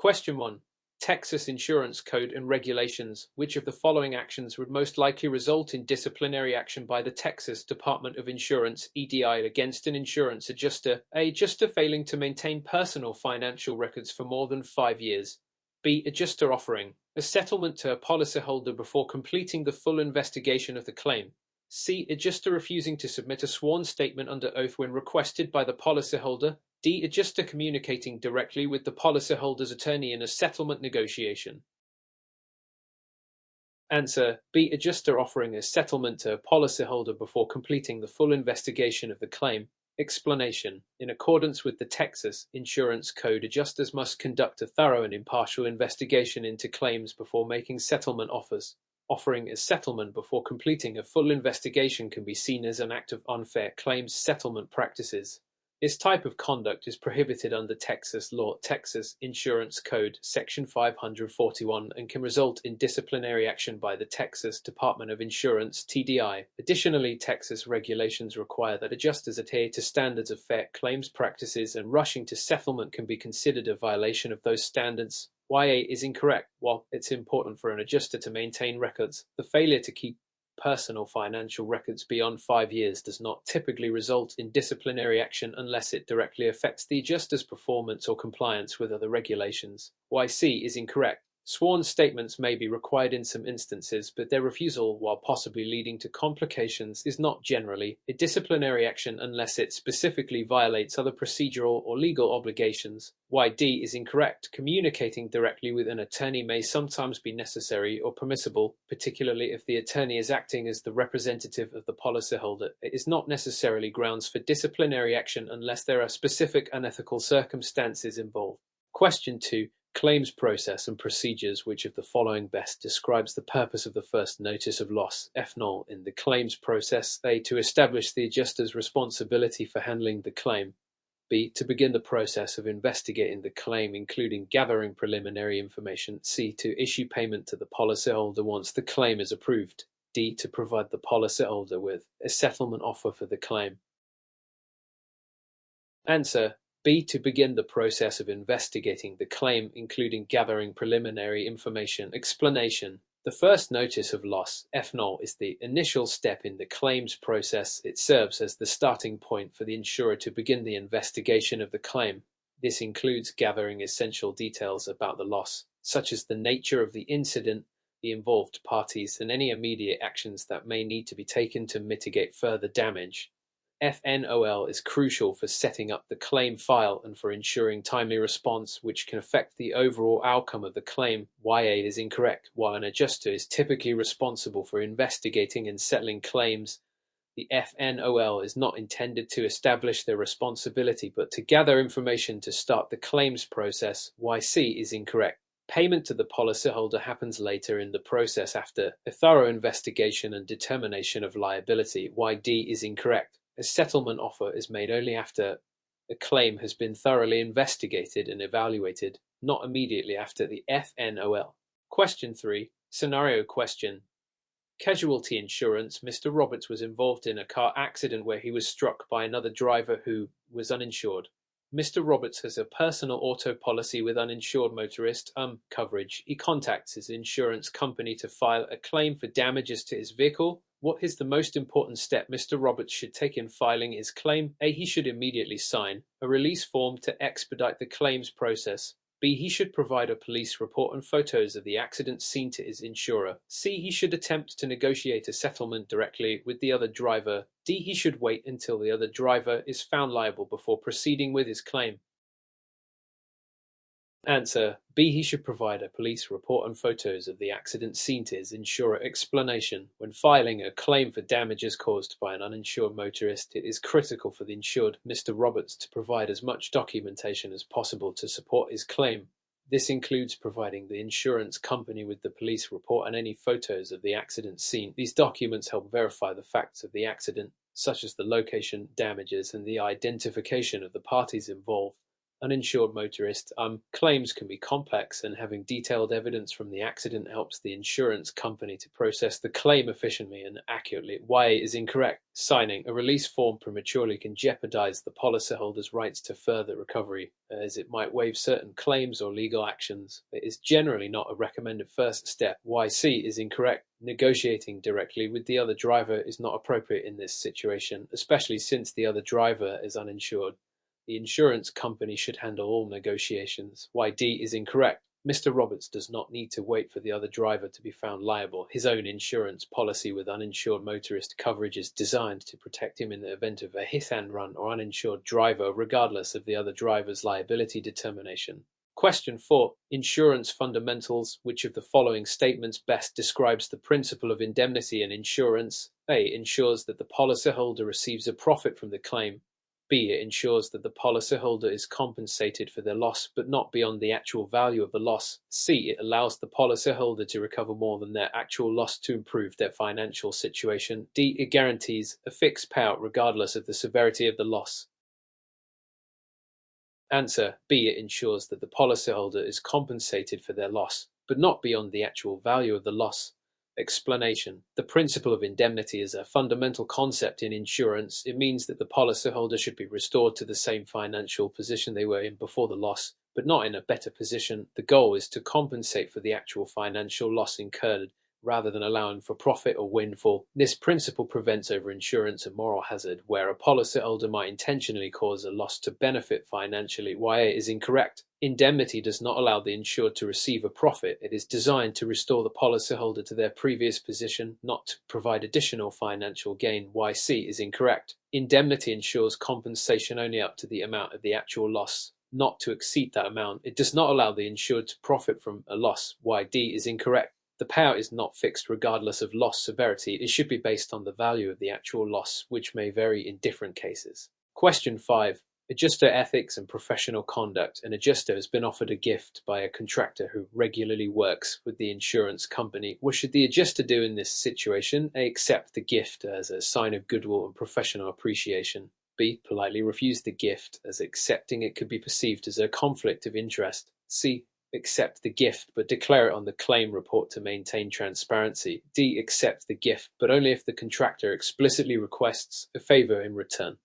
Question 1. Texas Insurance Code and Regulations. Which of the following actions would most likely result in disciplinary action by the Texas Department of Insurance (EDI) against an insurance adjuster? A. Adjuster failing to maintain personal financial records for more than 5 years. B. Adjuster offering a settlement to a policyholder before completing the full investigation of the claim. C. Adjuster refusing to submit a sworn statement under oath when requested by the policyholder. D. Adjuster communicating directly with the policyholder's attorney in a settlement negotiation. Answer: B. Adjuster offering a settlement to a policyholder before completing the full investigation of the claim. Explanation: in accordance with the Texas Insurance Code, adjusters must conduct a thorough and impartial investigation into claims before making settlement offers. Offering a settlement before completing a full investigation can be seen as an act of unfair claims settlement practices. This type of conduct is prohibited under Texas law, Texas Insurance Code, Section 541, and can result in disciplinary action by the Texas Department of Insurance (TDI). Additionally, Texas regulations require that adjusters adhere to standards of fair claims practices, and rushing to settlement can be considered a violation of those standards. YA is incorrect. While it's important for an adjuster to maintain records, the failure to keep personal financial records beyond 5 years does not typically result in disciplinary action unless it directly affects the adjuster's performance or compliance with other regulations. YC is incorrect. Sworn statements may be required in some instances, but their refusal, while possibly leading to complications, is not generally a disciplinary action unless it specifically violates other procedural or legal obligations. YD is incorrect. Communicating directly with an attorney may sometimes be necessary or permissible, particularly if the attorney is acting as the representative of the policyholder. It is not necessarily grounds for disciplinary action unless there are specific unethical circumstances involved. Question 2. Claims process and procedures. Which of the following best describes the purpose of the first notice of loss (FNOL) in the claims process? A. To establish the adjuster's responsibility for handling the claim. B. To begin the process of investigating the claim, including gathering preliminary information. C. To issue payment to the policyholder once the claim is approved. D. To provide the policyholder with a settlement offer for the claim. Answer: B. To begin the process of investigating the claim, including gathering preliminary information. Explanation: the first notice of loss (FNOL) is the initial step in the claims process. It serves as the starting point for the insurer to begin the investigation of the claim. This includes gathering essential details about the loss, such as the nature of the incident, the involved parties, and any immediate actions that may need to be taken to mitigate further damage. FNOL is crucial for setting up the claim file and for ensuring timely response, which can affect the overall outcome of the claim. YA is incorrect. While an adjuster is typically responsible for investigating and settling claims, the FNOL is not intended to establish their responsibility, but to gather information to start the claims process. YC is incorrect. Payment to the policyholder happens later in the process after a thorough investigation and determination of liability. YD is incorrect. A settlement offer is made only after a claim has been thoroughly investigated and evaluated, not immediately after the FNOL. Question 3. Scenario question. Casualty insurance. Mr. Roberts was involved in a car accident where he was struck by another driver who was uninsured. Mr. Roberts has a personal auto policy with uninsured motorist coverage. He contacts his insurance company to file a claim for damages to his vehicle. What is the most important step Mr. Roberts should take in filing his claim? A. He should immediately sign a release form to expedite the claims process. B. He should provide a police report and photos of the accident scene to his insurer. C. He should attempt to negotiate a settlement directly with the other driver. D. He should wait until the other driver is found liable before proceeding with his claim. Answer: B. He should provide a police report and photos of the accident scene to his insurer. Explanation: when filing a claim for damages caused by an uninsured motorist, it is critical for the insured, Mr. Roberts, to provide as much documentation as possible to support his claim. This includes providing the insurance company with the police report and any photos of the accident scene. These documents help verify the facts of the accident, such as the location, damages, and the identification of the parties involved, Uninsured motorist. Claims can be complex, and having detailed evidence from the accident helps the insurance company to process the claim efficiently and accurately. Why is incorrect. Signing a release form prematurely can jeopardize the policyholder's rights to further recovery, as it might waive certain claims or legal actions. It is generally not a recommended first step. YC is incorrect. Negotiating directly with the other driver is not appropriate in this situation, especially since the other driver is uninsured. The insurance company should handle all negotiations. YD is incorrect. Mr. Roberts does not need to wait for the other driver to be found liable. His own insurance policy with uninsured motorist coverage is designed to protect him in the event of a hit-and-run or uninsured driver, regardless of the other driver's liability determination. Question 4. Insurance fundamentals. Which of the following statements best describes the principle of indemnity in insurance? A. Ensures that the policyholder receives a profit from the claim. B. It ensures that the policyholder is compensated for their loss, but not beyond the actual value of the loss. C. It allows the policyholder to recover more than their actual loss to improve their financial situation. D. It guarantees a fixed payout regardless of the severity of the loss. Answer. B. It ensures that the policyholder is compensated for their loss, but not beyond the actual value of the loss. Explanation. The principle of indemnity is a fundamental concept in insurance. It means that the policyholder should be restored to the same financial position they were in before the loss, but not in a better position. The goal is to compensate for the actual financial loss incurred, rather than allowing for profit or windfall. This principle prevents overinsurance and moral hazard, where a policyholder might intentionally cause a loss to benefit financially. Why it is incorrect. Indemnity does not allow the insured to receive a profit. It is designed to restore the policyholder to their previous position, not to provide additional financial gain. Why C is incorrect. Indemnity ensures compensation only up to the amount of the actual loss, not to exceed that amount. It does not allow the insured to profit from a loss. Why D is incorrect. The payout is not fixed regardless of loss severity. It should be based on the value of the actual loss, which may vary in different cases. Question 5. Adjuster ethics and professional conduct. An adjuster has been offered a gift by a contractor who regularly works with the insurance company. What should the adjuster do in this situation? A. Accept the gift as a sign of goodwill and professional appreciation. B. Politely refuse the gift, as accepting it could be perceived as a conflict of interest. C. Accept the gift, but declare it on the claim report to maintain transparency. D. Accept the gift, but only if the contractor explicitly requests a favor in return.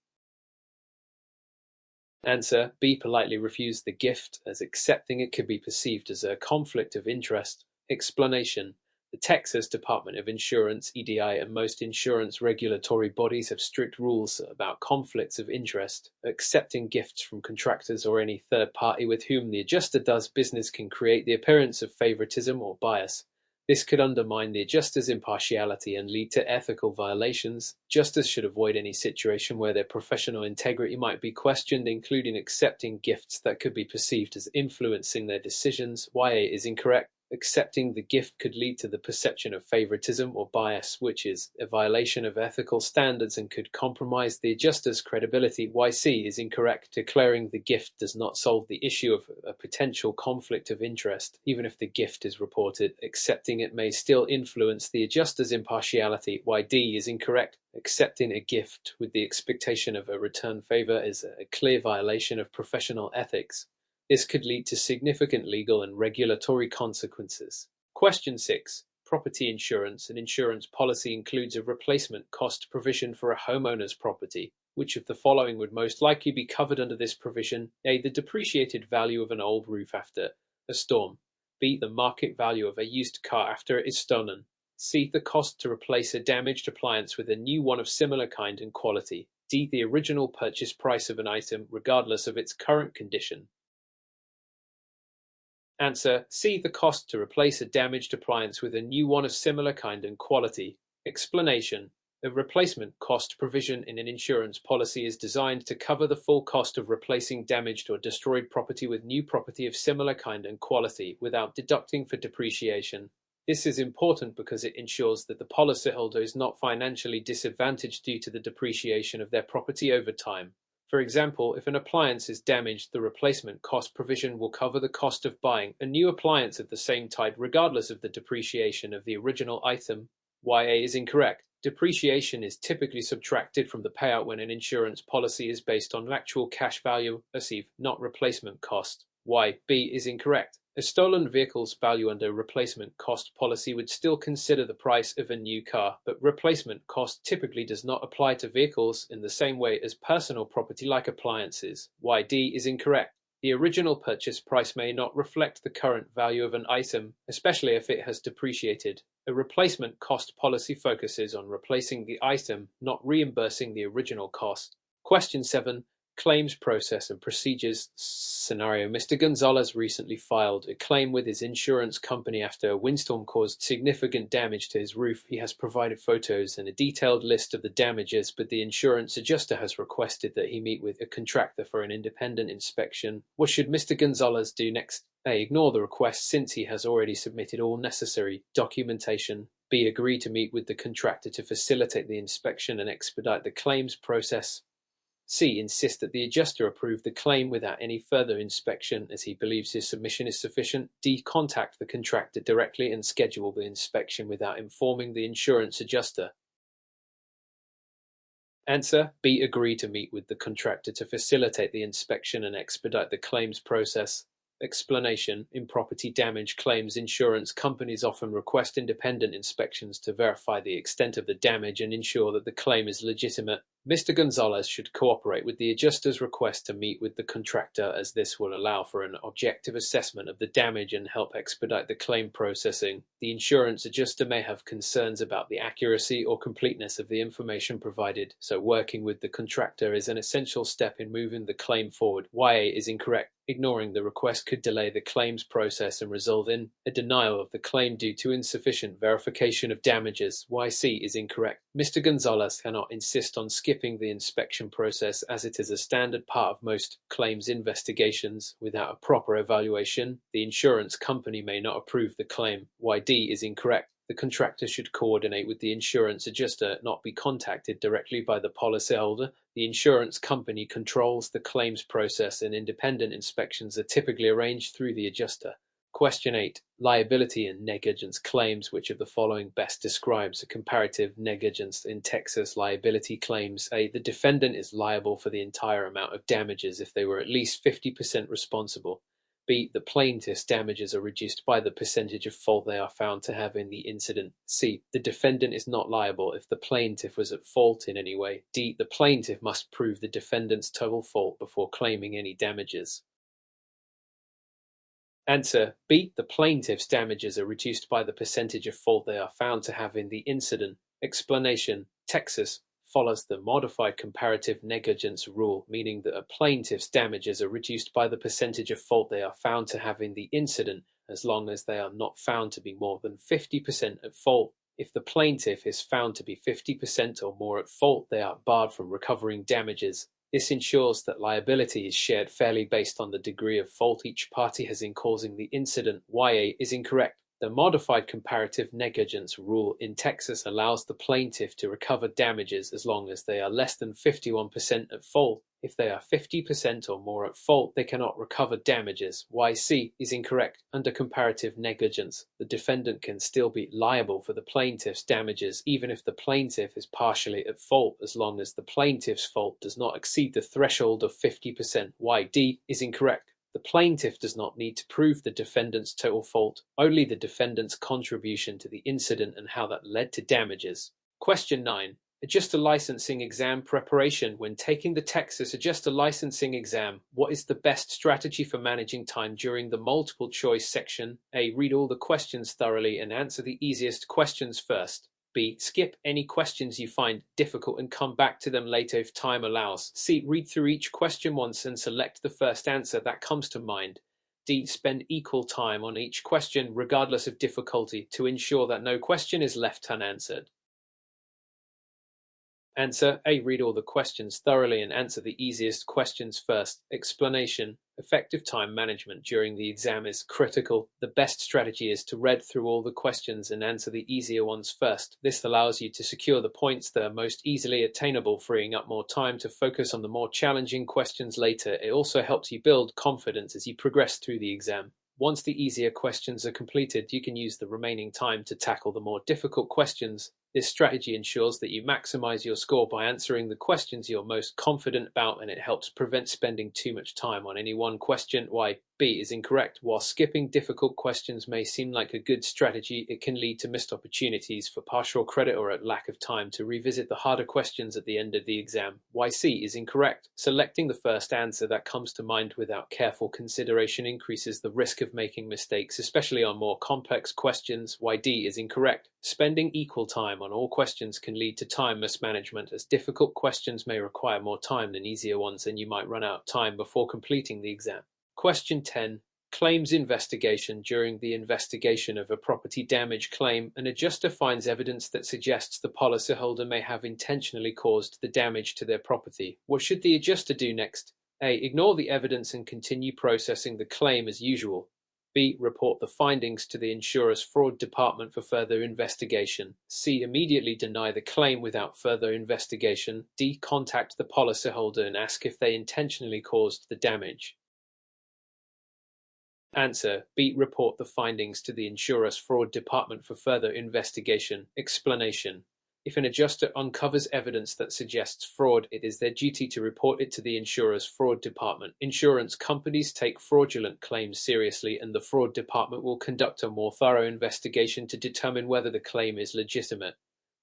Answer. B. Politely refuse the gift, as accepting it could be perceived as a conflict of interest. Explanation. The Texas Department of Insurance, EDI, and most insurance regulatory bodies have strict rules about conflicts of interest. Accepting gifts from contractors or any third party with whom the adjuster does business can create the appearance of favoritism or bias. This could undermine the adjuster's impartiality and lead to ethical violations. Adjusters should avoid any situation where their professional integrity might be questioned, including accepting gifts that could be perceived as influencing their decisions. YA is incorrect. Accepting the gift could lead to the perception of favoritism or bias, which is a violation of ethical standards and could compromise the adjuster's credibility. YC is incorrect. Declaring the gift does not solve the issue of a potential conflict of interest. Even if the gift is reported, accepting it may still influence the adjuster's impartiality. YD is incorrect. Accepting a gift with the expectation of a return favor is a clear violation of professional ethics. This could lead to significant legal and regulatory consequences. Question 6. Property insurance. An insurance policy includes a replacement cost provision for a homeowner's property. Which of the following would most likely be covered under this provision? A. The depreciated value of an old roof after a storm. B. The market value of a used car after it is stolen. C. The cost to replace a damaged appliance with a new one of similar kind and quality. D. The original purchase price of an item regardless of its current condition. Answer. C. The cost to replace a damaged appliance with a new one of similar kind and quality. Explanation. A replacement cost provision in an insurance policy is designed to cover the full cost of replacing damaged or destroyed property with new property of similar kind and quality without deducting for depreciation. This is important because it ensures that the policyholder is not financially disadvantaged due to the depreciation of their property over time. For example, if an appliance is damaged, the replacement cost provision will cover the cost of buying a new appliance of the same type regardless of the depreciation of the original item. YA is incorrect. Depreciation is typically subtracted from the payout when an insurance policy is based on actual cash value received, not replacement cost. Why? B is incorrect. A stolen vehicle's value under replacement cost policy would still consider the price of a new car, but replacement cost typically does not apply to vehicles in the same way as personal property like appliances. Why? D is incorrect. The original purchase price may not reflect the current value of an item, especially if it has depreciated. A replacement cost policy focuses on replacing the item, not reimbursing the original cost. Question 7. Claims process and procedures scenario. Mr. Gonzalez recently filed a claim with his insurance company after a windstorm caused significant damage to his roof. He has provided photos and a detailed list of the damages, but the insurance adjuster has requested that he meet with a contractor for an independent inspection. What should Mr. Gonzalez do next? A. Ignore the request since he has already submitted all necessary documentation. B. Agree to meet with the contractor to facilitate the inspection and expedite the claims process. C. Insist that the adjuster approve the claim without any further inspection as he believes his submission is sufficient. D. Contact the contractor directly and schedule the inspection without informing the insurance adjuster. Answer. B. Agree to meet with the contractor to facilitate the inspection and expedite the claims process. Explanation. In property damage claims, insurance companies often request independent inspections to verify the extent of the damage and ensure that the claim is legitimate. Mr. Gonzalez should cooperate with the adjuster's request to meet with the contractor, as this will allow for an objective assessment of the damage and help expedite the claim processing. The insurance adjuster may have concerns about the accuracy or completeness of the information provided, so working with the contractor is an essential step in moving the claim forward. YA is incorrect. Ignoring the request could delay the claims process and result in a denial of the claim due to insufficient verification of damages. YC is incorrect. Mr. Gonzalez cannot insist on skipping the inspection process as it is a standard part of most claims investigations. Without a proper evaluation, the insurance company may not approve the claim. YD is incorrect. The contractor should coordinate with the insurance adjuster, not be contacted directly by the policyholder. The insurance company controls the claims process and independent inspections are typically arranged through the adjuster. Question 8. Liability and negligence claims. Which of the following best describes a comparative negligence in Texas liability claims? A. The defendant is liable for the entire amount of damages if they were at least 50% responsible. B. The plaintiff's damages are reduced by the percentage of fault they are found to have in the incident. C. The defendant is not liable if the plaintiff was at fault in any way. D. The plaintiff must prove the defendant's total fault before claiming any damages. Answer. B. The plaintiff's damages are reduced by the percentage of fault they are found to have in the incident. Explanation. Texas follows the modified comparative negligence rule, meaning that a plaintiff's damages are reduced by the percentage of fault they are found to have in the incident, as long as they are not found to be more than 50% at fault. If the plaintiff is found to be 50% or more at fault, they are barred from recovering damages. This ensures that liability is shared fairly based on the degree of fault each party has in causing the incident. YA is incorrect. The modified comparative negligence rule in Texas allows the plaintiff to recover damages as long as they are less than 51% at fault. If they are 50% or more at fault, they cannot recover damages. YC is incorrect. Under comparative negligence, the defendant can still be liable for the plaintiff's damages even if the plaintiff is partially at fault, as long as the plaintiff's fault does not exceed the threshold of 50%. YD is incorrect. The plaintiff does not need to prove the defendant's total fault, only the defendant's contribution to the incident and how that led to damages. Question 9. Adjuster licensing exam preparation. When taking the Texas adjuster licensing exam, what is the best strategy for managing time during the multiple choice section? A. Read all the questions thoroughly and answer the easiest questions first. B. Skip any questions you find difficult and come back to them later if time allows. C. Read through each question once and select the first answer that comes to mind. D. Spend equal time on each question regardless of difficulty to ensure that no question is left unanswered. Answer. A. Read all the questions thoroughly and answer the easiest questions first. Explanation. Effective time management during the exam is critical. The best strategy is to read through all the questions and answer the easier ones first. This allows you to secure the points that are most easily attainable, freeing up more time to focus on the more challenging questions later. It also helps you build confidence as you progress through the exam. Once the easier questions are completed, you can use the remaining time to tackle the more difficult questions. This strategy ensures that you maximize your score by answering the questions you're most confident about, and it helps prevent spending too much time on any one question. Why B is incorrect. While skipping difficult questions may seem like a good strategy, it can lead to missed opportunities for partial credit or a lack of time to revisit the harder questions at the end of the exam. Why C is incorrect. Selecting the first answer that comes to mind without careful consideration increases the risk of making mistakes, especially on more complex questions. Why D is incorrect. Spending equal time on all questions can lead to time mismanagement, as difficult questions may require more time than easier ones, and you might run out of time before completing the exam. Question 10. Claims investigation. During the investigation of a property damage claim, an adjuster finds evidence that suggests the policyholder may have intentionally caused the damage to their property. What should the adjuster do next? A. Ignore the evidence and continue processing the claim as usual. B. Report the findings to the insurer's fraud department for further investigation. C. Immediately deny the claim without further investigation. D. Contact the policyholder and ask if they intentionally caused the damage. Answer. B. Report the findings to the insurer's fraud department for further investigation. Explanation. If an adjuster uncovers evidence that suggests fraud, it is their duty to report it to the insurer's fraud department. Insurance companies take fraudulent claims seriously, and the fraud department will conduct a more thorough investigation to determine whether the claim is legitimate.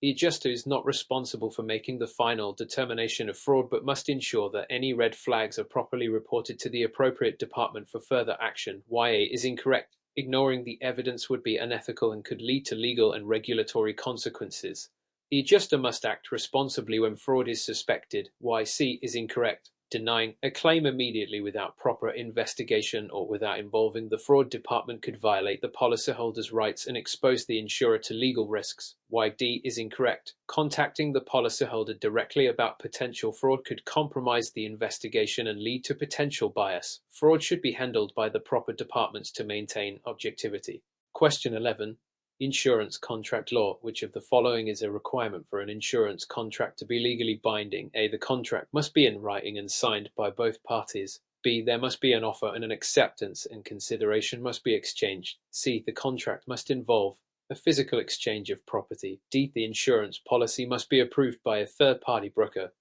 The adjuster is not responsible for making the final determination of fraud, but must ensure that any red flags are properly reported to the appropriate department for further action. YA is incorrect. Ignoring the evidence would be unethical and could lead to legal and regulatory consequences. The adjuster must act responsibly when fraud is suspected. YC is incorrect. Denying a claim immediately without proper investigation or without involving the fraud department could violate the policyholder's rights and expose the insurer to legal risks. YD is incorrect. Contacting the policyholder directly about potential fraud could compromise the investigation and lead to potential bias. Fraud should be handled by the proper departments to maintain objectivity. Question 11. Insurance contract law. Which of the following is a requirement for an insurance contract to be legally binding? A. The contract must be in writing and signed by both parties. B. There must be an offer and an acceptance, and consideration must be exchanged. C. The contract must involve a physical exchange of property. D. The insurance policy must be approved by a third-party broker.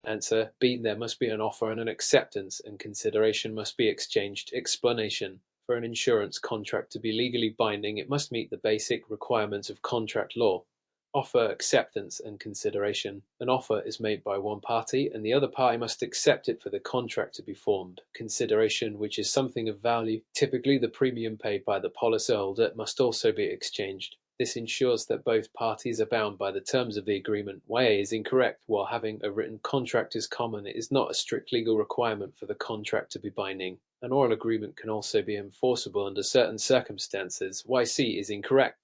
Answer. B. There must be an offer and an acceptance, and consideration must be exchanged. Explanation. For an insurance contract to be legally binding, it must meet the basic requirements of contract law. Offer, acceptance, and consideration. An offer is made by one party, and the other party must accept it for the contract to be formed. Consideration, which is something of value, typically the premium paid by the policyholder, must also be exchanged. This ensures that both parties are bound by the terms of the agreement. YA is incorrect. While having a written contract is common, it is not a strict legal requirement for the contract to be binding. An oral agreement can also be enforceable under certain circumstances. YC is incorrect.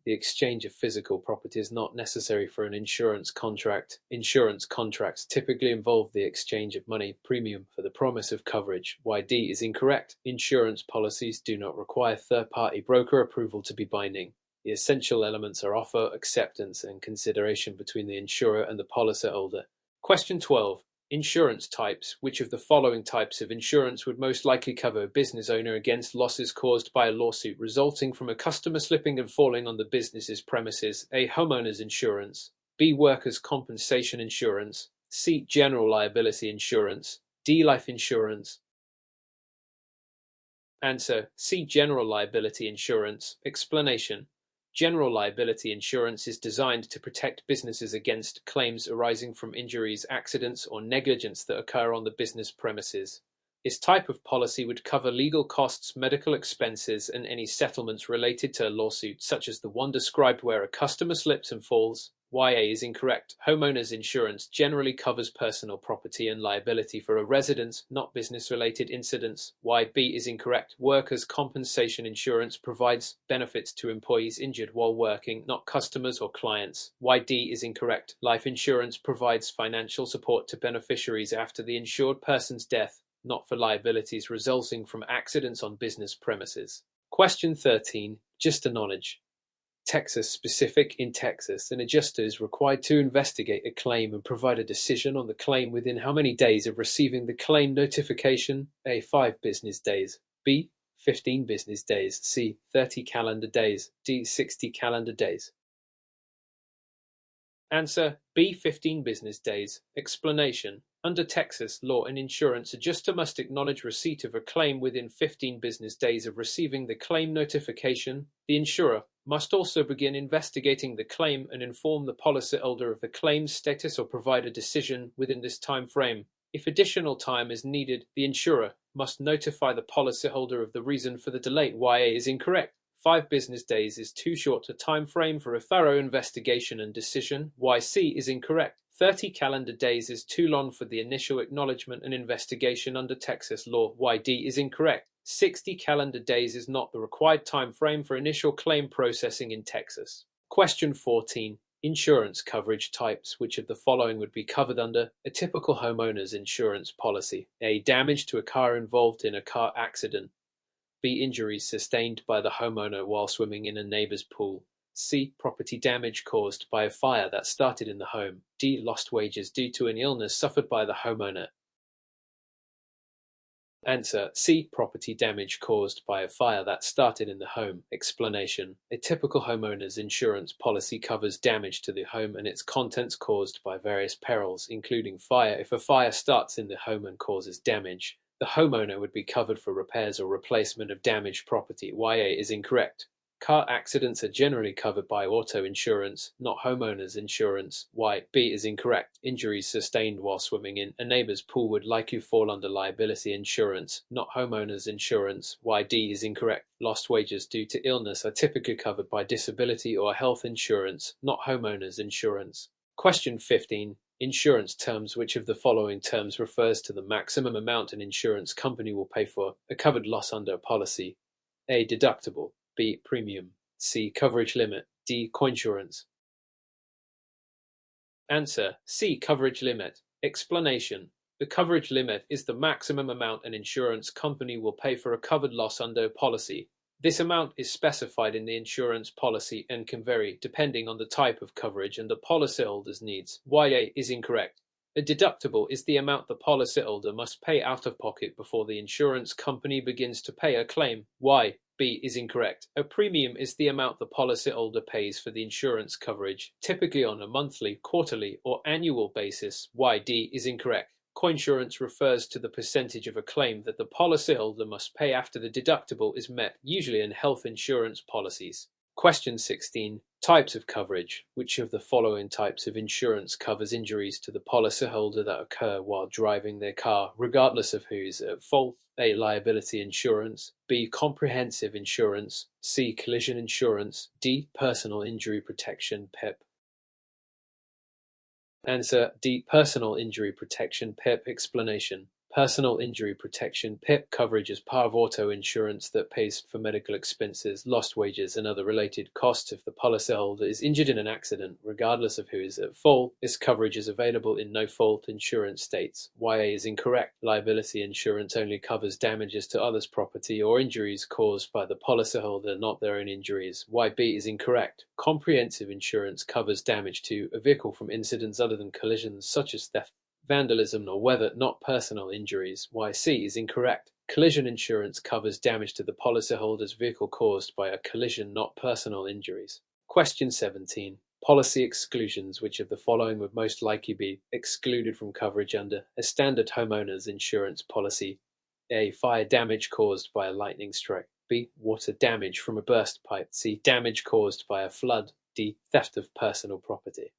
The exchange of physical property is not necessary for an insurance contract. Insurance contracts typically involve the exchange of money premium for the promise of coverage. YD is incorrect. Insurance policies do not require third-party broker approval to be binding. The essential elements are offer, acceptance, and consideration between the insurer and the policyholder. Question 12. Insurance types. Which of the following types of insurance would most likely cover a business owner against losses caused by a lawsuit resulting from a customer slipping and falling on the business's premises? A. Homeowners insurance. B. Workers' compensation insurance. C. General liability insurance. D. Life insurance. Answer. C. General liability insurance. Explanation. General liability insurance is designed to protect businesses against claims arising from injuries, accidents, or negligence that occur on the business premises. This type of policy would cover legal costs, medical expenses, and any settlements related to a lawsuit, such as the one described where a customer slips and falls. YA is incorrect. Homeowners insurance generally covers personal property and liability for a residence, not business-related incidents. YB is incorrect. Workers' compensation insurance provides benefits to employees injured while working, not customers or clients. YD is incorrect. Life insurance provides financial support to beneficiaries after the insured person's death, not for liabilities resulting from accidents on business premises. Question 13. Just a knowledge. Texas specific. In Texas, an adjuster is required to investigate a claim and provide a decision on the claim within how many days of receiving the claim notification? A. 5 business days. B. 15 business days. C. 30 calendar days. D. 60 calendar days. Answer B. 15 business days. Explanation. Under Texas law, an insurance adjuster must acknowledge receipt of a claim within 15 business days of receiving the claim notification. The insurer must also begin investigating the claim and inform the policyholder of the claim's status or provide a decision within this time frame. If additional time is needed, the insurer must notify the policyholder of the reason for the delay. YA is incorrect. 5 business days is too short a time frame for a thorough investigation and decision. YC is incorrect. 30 calendar days is too long for the initial acknowledgement and investigation under Texas law. YD is incorrect. 60 calendar days is not the required time frame for initial claim processing in Texas. Question 14. Insurance coverage types. Which of the following would be covered under a typical homeowner's insurance policy? A. Damage to a car involved in a car accident. B. Injuries sustained by the homeowner while swimming in a neighbor's pool. C. Property damage caused by a fire that started in the home. D. Lost wages due to an illness suffered by the homeowner. Answer C. Property damage caused by a fire that started in the home. Explanation. A typical homeowner's insurance policy covers damage to the home and its contents caused by various perils, including fire. If a fire starts in the home and causes damage, the homeowner would be covered for repairs or replacement of damaged property. YA is incorrect. Car accidents are generally covered by auto insurance, not homeowners insurance. YB is incorrect. Injuries sustained while swimming in a neighbor's pool would likely fall under liability insurance, not homeowners insurance. YD is incorrect. Lost wages due to illness are typically covered by disability or health insurance, not homeowners insurance. Question 15. Insurance terms. Which of the following terms refers to the maximum amount an insurance company will pay for a covered loss under a policy? A. Deductible. B. Premium. C. Coverage limit. D. Coinsurance. Answer C. Coverage limit. Explanation. The coverage limit is the maximum amount an insurance company will pay for a covered loss under a policy. This amount is specified in the insurance policy and can vary depending on the type of coverage and the policyholder's needs. YA is incorrect. A deductible is the amount the policyholder must pay out of pocket before the insurance company begins to pay a claim. B is incorrect. A premium is the amount the policyholder pays for the insurance coverage, typically on a monthly, quarterly, or annual basis. YD is incorrect. Coinsurance refers to the percentage of a claim that the policyholder must pay after the deductible is met, usually in health insurance policies. Question 16. Types of coverage. Which of the following types of insurance covers injuries to the policyholder that occur while driving their car, regardless of who is at fault? A. Liability insurance. B. Comprehensive insurance. C. Collision insurance. D. Personal injury protection (PIP). Answer D. Personal injury protection (PIP). Explanation. Personal injury protection (PIP) coverage is part of auto insurance that pays for medical expenses, lost wages, and other related costs if the policyholder is injured in an accident, regardless of who is at fault. This coverage is available in no-fault insurance states. YA is incorrect. Liability insurance only covers damages to others' property or injuries caused by the policyholder, not their own injuries. YB is incorrect. Comprehensive insurance covers damage to a vehicle from incidents other than collisions, such as theft, vandalism, or weather, not personal injuries. YC is incorrect. Collision insurance covers damage to the policyholder's vehicle caused by a collision, not personal injuries. Question 17. Policy exclusions. Which of the following would most likely be excluded from coverage under a standard homeowner's insurance policy? A. Fire damage caused by a lightning strike. B. Water damage from a burst pipe. C. Damage caused by a flood. D. Theft of personal property.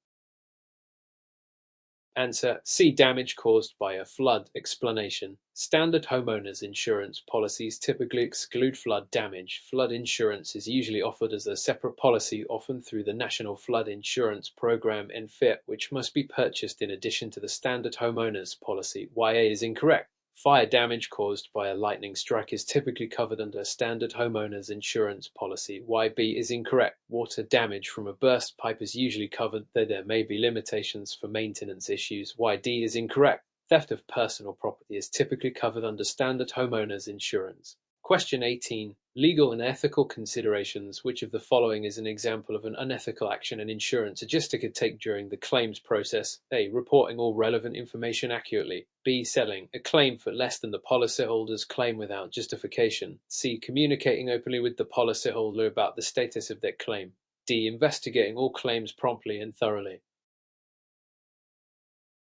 Answer C. Damage caused by a flood. Explanation. Standard homeowners insurance policies typically exclude flood damage. Flood insurance is usually offered as a separate policy, often through the National Flood Insurance Program (NFIP), which must be purchased in addition to the standard homeowners policy. YA is incorrect. Fire damage caused by a lightning strike is typically covered under a standard homeowners insurance policy. YB is incorrect. Water damage from a burst pipe is usually covered, though there may be limitations for maintenance issues. YD is incorrect. Theft of personal property is typically covered under standard homeowners insurance. Question 18. Legal and ethical considerations. Which of the following is an example of an unethical action an insurance adjuster could take during the claims process? A. Reporting all relevant information accurately. B. Selling a claim for less than the policyholder's claim without justification. C. Communicating openly with the policyholder about the status of their claim. D. Investigating all claims promptly and thoroughly.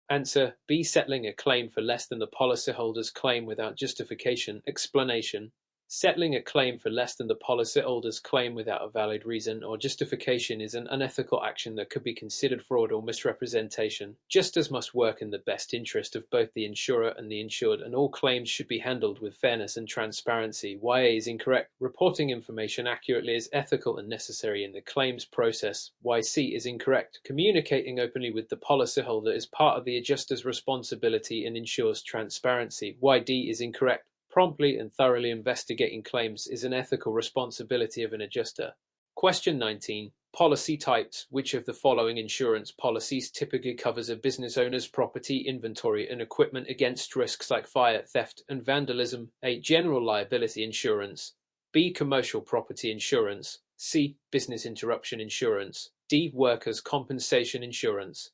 Answer B. Settling a claim for less than the policyholder's claim without justification. Explanation. Settling a claim for less than the policyholder's claim without a valid reason or justification is an unethical action that could be considered fraud or misrepresentation. Justice must work in the best interest of both the insurer and the insured, and all claims should be handled with fairness and transparency. YA is incorrect. Reporting information accurately is ethical and necessary in the claims process. YC is incorrect. Communicating openly with the policyholder is part of the adjuster's responsibility and ensures transparency. YD is incorrect. Promptly and thoroughly investigating claims is an ethical responsibility of an adjuster. Question 19. Policy types. Which of the following insurance policies typically covers a business owner's property, inventory, and equipment against risks like fire, theft, and vandalism? A. General liability insurance. B. Commercial property insurance. C. Business interruption insurance. D. Workers' compensation insurance.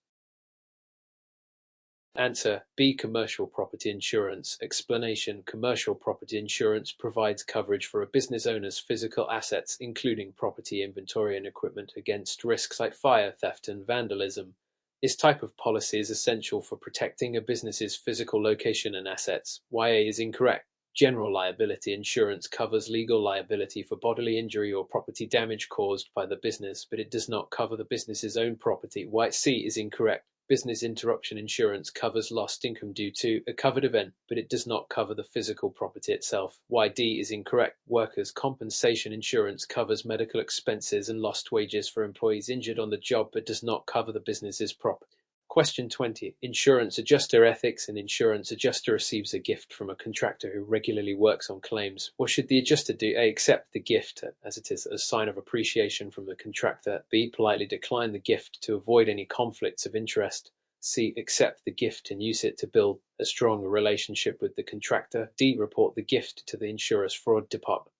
Answer B. Commercial property insurance. Explanation. Commercial property insurance provides coverage for a business owner's physical assets, including property, inventory, and equipment, against risks like fire, theft, and vandalism. This type of policy is essential for protecting a business's physical location and assets. YA is incorrect. General liability insurance covers legal liability for bodily injury or property damage caused by the business, but it does not cover the business's own property. YC is incorrect. Business interruption insurance covers lost income due to a covered event, but it does not cover the physical property itself. YD is incorrect. Workers' compensation insurance covers medical expenses and lost wages for employees injured on the job, but does not cover the business's property. Question 20. Insurance adjuster ethics. An insurance adjuster receives a gift from a contractor who regularly works on claims. What should the adjuster do? A. Accept the gift as it is a sign of appreciation from the contractor. B. Politely decline the gift to avoid any conflicts of interest. C. Accept the gift and use it to build a stronger relationship with the contractor. D. Report the gift to the insurer's fraud department.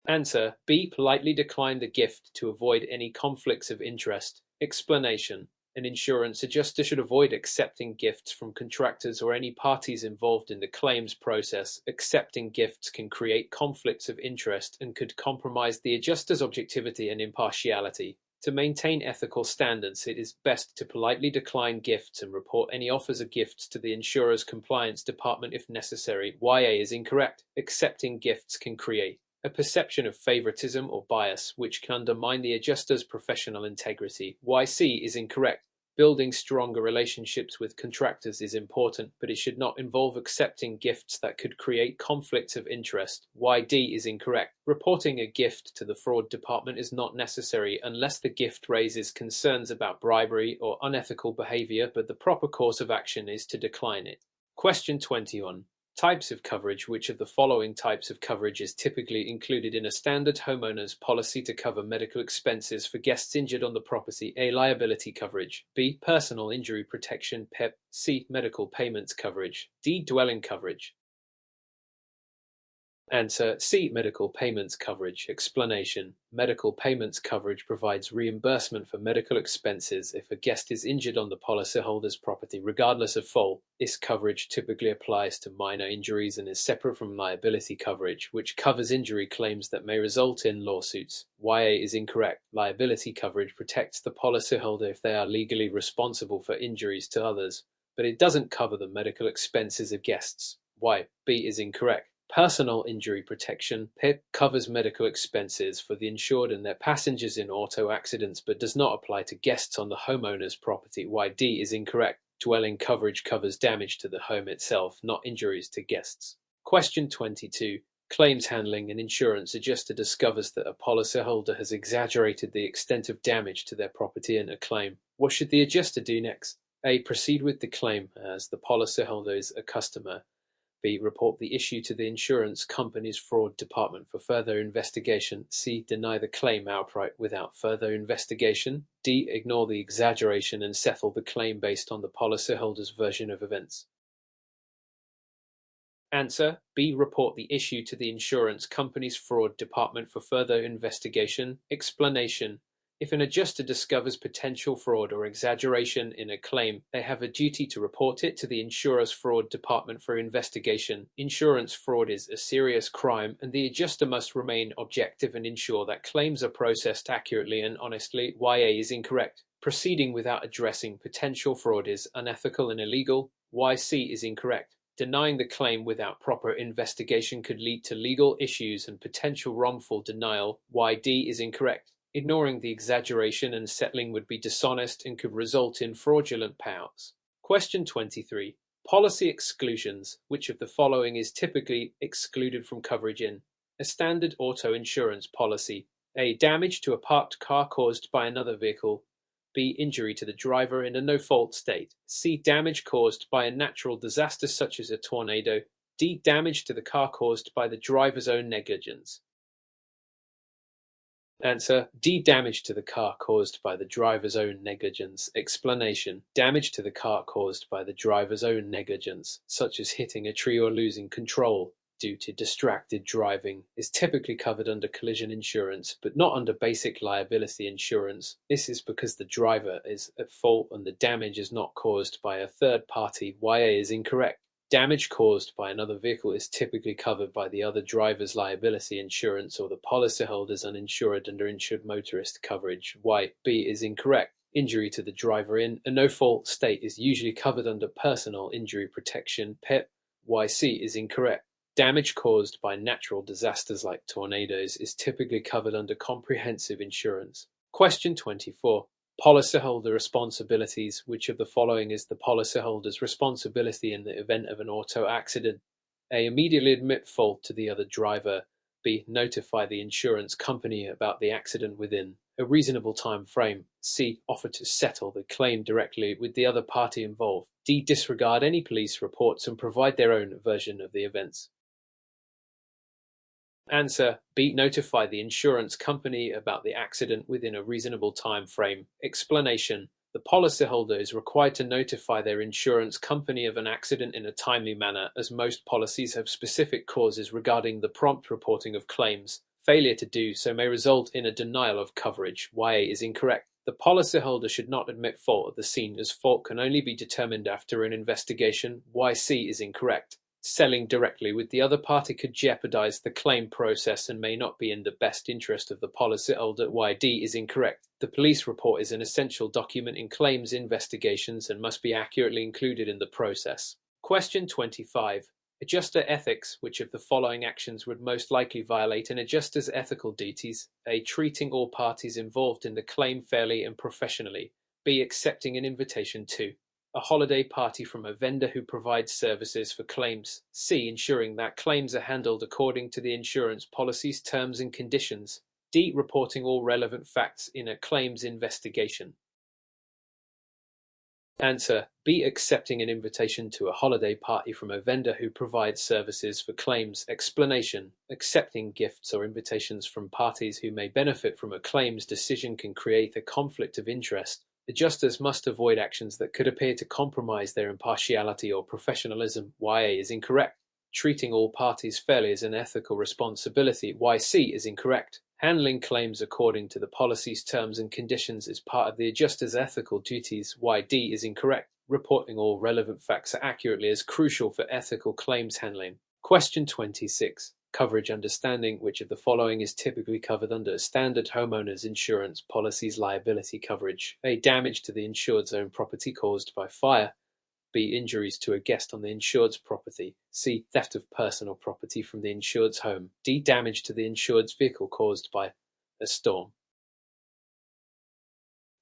Answer B. Politely decline the gift to avoid any conflicts of interest. Explanation. An insurance adjuster should avoid accepting gifts from contractors or any parties involved in the claims process. Accepting gifts can create conflicts of interest and could compromise the adjuster's objectivity and impartiality. To maintain ethical standards, it is best to politely decline gifts and report any offers of gifts to the insurer's compliance department if necessary. YA is incorrect. Accepting gifts can create a perception of favoritism or bias, which can undermine the adjuster's professional integrity. YC is incorrect. Building stronger relationships with contractors is important, but it should not involve accepting gifts that could create conflicts of interest. YD is incorrect. Reporting a gift to the fraud department is not necessary unless the gift raises concerns about bribery or unethical behavior, but the proper course of action is to decline it. Question 21. Types of coverage. Which of the following types of coverage is typically included in a standard homeowner's policy to cover medical expenses for guests injured on the property? A. Liability coverage. B. Personal injury protection (PIP). C. Medical payments coverage. D. Dwelling coverage. Answer C. Medical payments coverage. Explanation. Medical payments coverage provides reimbursement for medical expenses if a guest is injured on the policyholder's property, regardless of fault. This coverage typically applies to minor injuries and is separate from liability coverage, which covers injury claims that may result in lawsuits. YA is incorrect. Liability coverage protects the policyholder if they are legally responsible for injuries to others, but it doesn't cover the medical expenses of guests. B is incorrect. Personal injury protection (PIP) covers medical expenses for the insured and their passengers in auto accidents, but does not apply to guests on the homeowner's property. D is incorrect. Dwelling coverage covers damage to the home itself, not injuries to guests. Question 22. Claims handling. An insurance adjuster discovers that a policyholder has exaggerated the extent of damage to their property in a claim. What should the adjuster do next? A. Proceed with the claim as the policyholder is a customer. B. Report the issue to the insurance company's fraud department for further investigation. C. Deny the claim outright without further investigation. D. Ignore the exaggeration and settle the claim based on the policyholder's version of events. Answer B. Report the issue to the insurance company's fraud department for further investigation. Explanation. If an adjuster discovers potential fraud or exaggeration in a claim, they have a duty to report it to the insurer's fraud department for investigation. Insurance fraud is a serious crime, and the adjuster must remain objective and ensure that claims are processed accurately and honestly. YA is incorrect. Proceeding without addressing potential fraud is unethical and illegal. YC is incorrect. Denying the claim without proper investigation could lead to legal issues and potential wrongful denial. YD is incorrect. Ignoring the exaggeration and settling would be dishonest and could result in fraudulent payouts. Question 23. Policy exclusions. Which of the following is typically excluded from coverage in a standard auto insurance policy? A. Damage to a parked car caused by another vehicle. B. Injury to the driver in a no-fault state. C. Damage caused by a natural disaster such as a tornado. D. Damage to the car caused by the driver's own negligence. Answer: D. Damage to the car caused by the driver's own negligence. Explanation: damage to the car caused by the driver's own negligence, such as hitting a tree or losing control due to distracted driving, is typically covered under collision insurance, but not under basic liability insurance. This is because the driver is at fault and the damage is not caused by a third party. YA is incorrect. Damage caused by another vehicle is typically covered by the other driver's liability insurance or the policyholder's uninsured underinsured motorist coverage. B is incorrect. Injury to the driver in a no-fault state is usually covered under personal injury protection (PIP). YC is incorrect. Damage caused by natural disasters like tornadoes is typically covered under comprehensive insurance. Question 24. Policyholder responsibilities. Which of the following is the policyholder's responsibility in the event of an auto accident? A. Immediately admit fault to the other driver. B. Notify the insurance company about the accident within a reasonable time frame. C. Offer to settle the claim directly with the other party involved. D. Disregard any police reports and provide their own version of the events. Answer: B. Notify the insurance company about the accident within a reasonable time frame. Explanation: the policyholder is required to notify their insurance company of an accident in a timely manner, as most policies have specific clauses regarding the prompt reporting of claims. Failure to do so may result in a denial of coverage. YA is incorrect. The policyholder should not admit fault at the scene, as fault can only be determined after an investigation. YC is incorrect. Selling directly with the other party could jeopardize the claim process and may not be in the best interest of the policyholder. YD is incorrect. The police report is an essential document in claims investigations and must be accurately included in the process. Question 25. Adjuster ethics. Which of the following actions would most likely violate an adjuster's ethical duties? A. Treating all parties involved in the claim fairly and professionally. B. Accepting an invitation to a holiday party from a vendor who provides services for claims. C. Ensuring that claims are handled according to the insurance policy's terms and conditions. D. Reporting all relevant facts in a claims investigation. Answer: B. Accepting an invitation to a holiday party from a vendor who provides services for claims. Explanation: accepting gifts or invitations from parties who may benefit from a claims decision can create a conflict of interest. Adjusters must avoid actions that could appear to compromise their impartiality or professionalism. YA is incorrect. Treating all parties fairly is an ethical responsibility. YC is incorrect. Handling claims according to the policy's terms and conditions is part of the adjuster's ethical duties. YD is incorrect. Reporting all relevant facts accurately is crucial for ethical claims handling. Question 26. Coverage understanding. Which of the following is typically covered under a standard homeowner's insurance policy's liability coverage? A. Damage to the insured's own property caused by fire. B. Injuries to a guest on the insured's property. C. Theft of personal property from the insured's home. D. Damage to the insured's vehicle caused by a storm.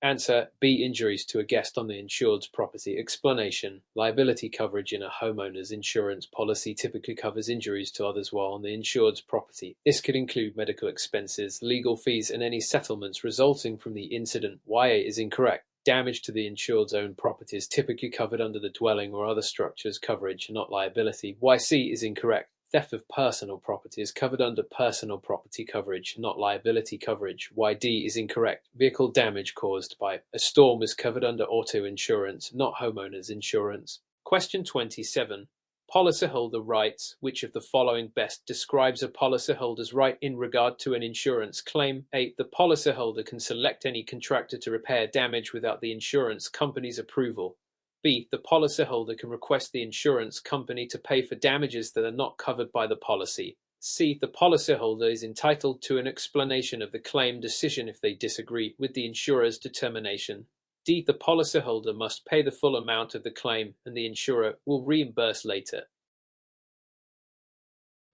Answer: B. Injuries to a guest on the insured's property. Explanation: liability coverage in a homeowner's insurance policy typically covers injuries to others while on the insured's property. This could include medical expenses, legal fees, and any settlements resulting from the incident. YA is incorrect. Damage to the insured's own property is typically covered under the dwelling or other structures coverage, not liability. YC is incorrect. Theft of personal property is covered under personal property coverage, not liability coverage. YD is incorrect. Vehicle damage caused by a storm is covered under auto insurance, not homeowners insurance. Question 27. Policyholder rights. Which of the following best describes a policyholder's right in regard to an insurance claim? A. The policyholder can select any contractor to repair damage without the insurance company's approval. B. The policyholder can request the insurance company to pay for damages that are not covered by the policy. C. The policyholder is entitled to an explanation of the claim decision if they disagree with the insurer's determination. D. The policyholder must pay the full amount of the claim and the insurer will reimburse later.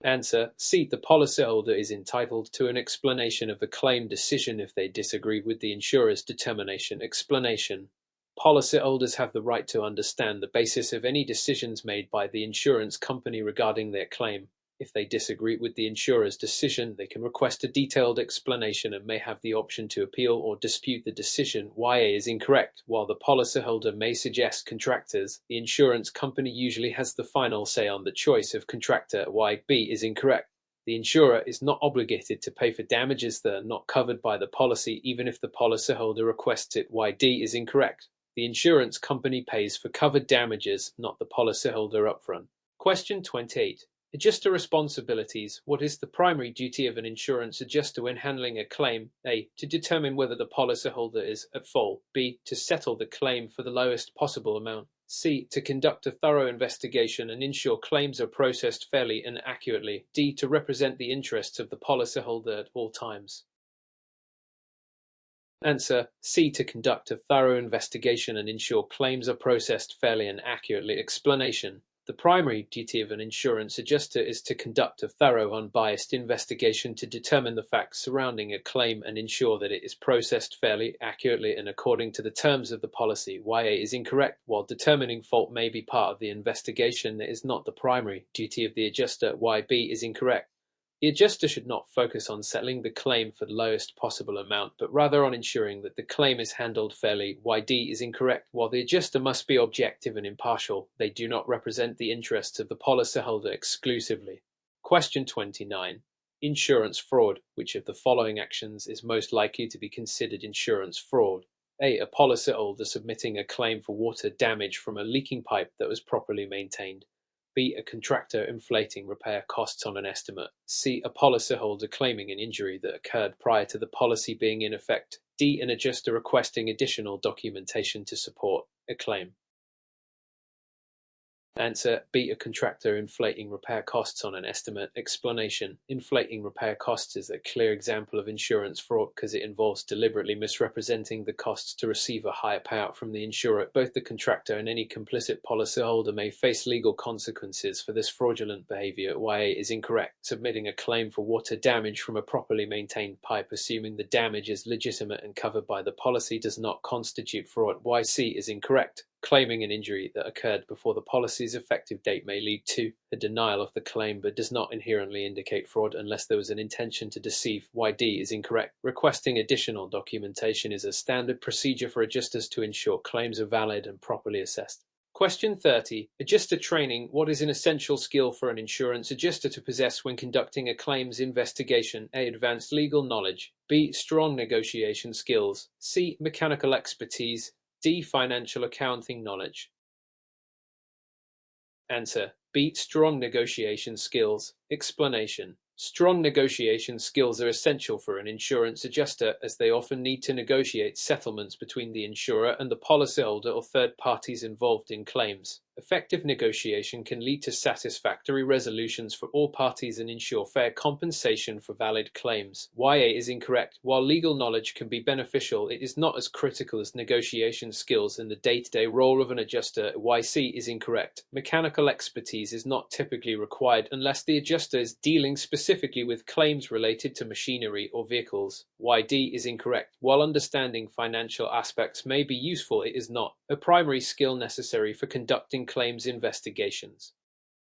Answer C. The policyholder is entitled to an explanation of the claim decision if they disagree with the insurer's determination. Explanation. Policyholders have the right to understand the basis of any decisions made by the insurance company regarding their claim. If they disagree with the insurer's decision, they can request a detailed explanation and may have the option to appeal or dispute the decision. YA is incorrect. While the policyholder may suggest contractors, the insurance company usually has the final say on the choice of contractor. YB is incorrect. The insurer is not obligated to pay for damages that are not covered by the policy, even if the policyholder requests it. YD is incorrect. The insurance company pays for covered damages, not the policyholder upfront. Question 28. Adjuster responsibilities. What is the primary duty of an insurance adjuster when handling a claim? A. To determine whether the policyholder is at fault. B. To settle the claim for the lowest possible amount. C. To conduct a thorough investigation and ensure claims are processed fairly and accurately. D. To represent the interests of the policyholder at all times. Answer C. To conduct a thorough investigation and ensure claims are processed fairly and accurately. Explanation. The primary duty of an insurance adjuster is to conduct a thorough, unbiased investigation to determine the facts surrounding a claim and ensure that it is processed fairly, accurately, and according to the terms of the policy. YA is incorrect. While determining fault may be part of the investigation, it is not the primary duty of the adjuster. YB is incorrect. The adjuster should not focus on settling the claim for the lowest possible amount, but rather on ensuring that the claim is handled fairly. YD is incorrect. While the adjuster must be objective and impartial, they do not represent the interests of the policyholder exclusively. Question 29. Insurance fraud. Which of the following actions is most likely to be considered insurance fraud? A. A policyholder submitting a claim for water damage from a leaking pipe that was properly maintained. B. A contractor inflating repair costs on an estimate. C. A policyholder claiming an injury that occurred prior to the policy being in effect. D. An adjuster requesting additional documentation to support a claim. Answer B. A contractor inflating repair costs on an estimate. Explanation. Inflating repair costs is a clear example of insurance fraud because it involves deliberately misrepresenting the costs to receive a higher payout from the insurer. Both the contractor and any complicit policyholder may face legal consequences for this fraudulent behavior. YA is incorrect. Submitting a claim for water damage from a properly maintained pipe, assuming the damage is legitimate and covered by the policy, does not constitute fraud. YC is incorrect. Claiming an injury that occurred before the policy's effective date may lead to a denial of the claim but does not inherently indicate fraud unless there was an intention to deceive. YD is incorrect. Requesting additional documentation is a standard procedure for adjusters to ensure claims are valid and properly assessed. Question 30. Adjuster training. What is an essential skill for an insurance adjuster to possess when conducting a claims investigation? A. Advanced legal knowledge. B. Strong negotiation skills. C. Mechanical expertise. D. Financial accounting knowledge. Answer B. Strong negotiation skills. Explanation. Strong negotiation skills are essential for an insurance adjuster as they often need to negotiate settlements between the insurer and the policyholder or third parties involved in claims. Effective negotiation can lead to satisfactory resolutions for all parties and ensure fair compensation for valid claims. YA is incorrect. While legal knowledge can be beneficial, it is not as critical as negotiation skills in the day-to-day role of an adjuster. YC is incorrect. Mechanical expertise is not typically required unless the adjuster is dealing specifically with claims related to machinery or vehicles. YD is incorrect. While understanding financial aspects may be useful, it is not a primary skill necessary for conducting claims investigations.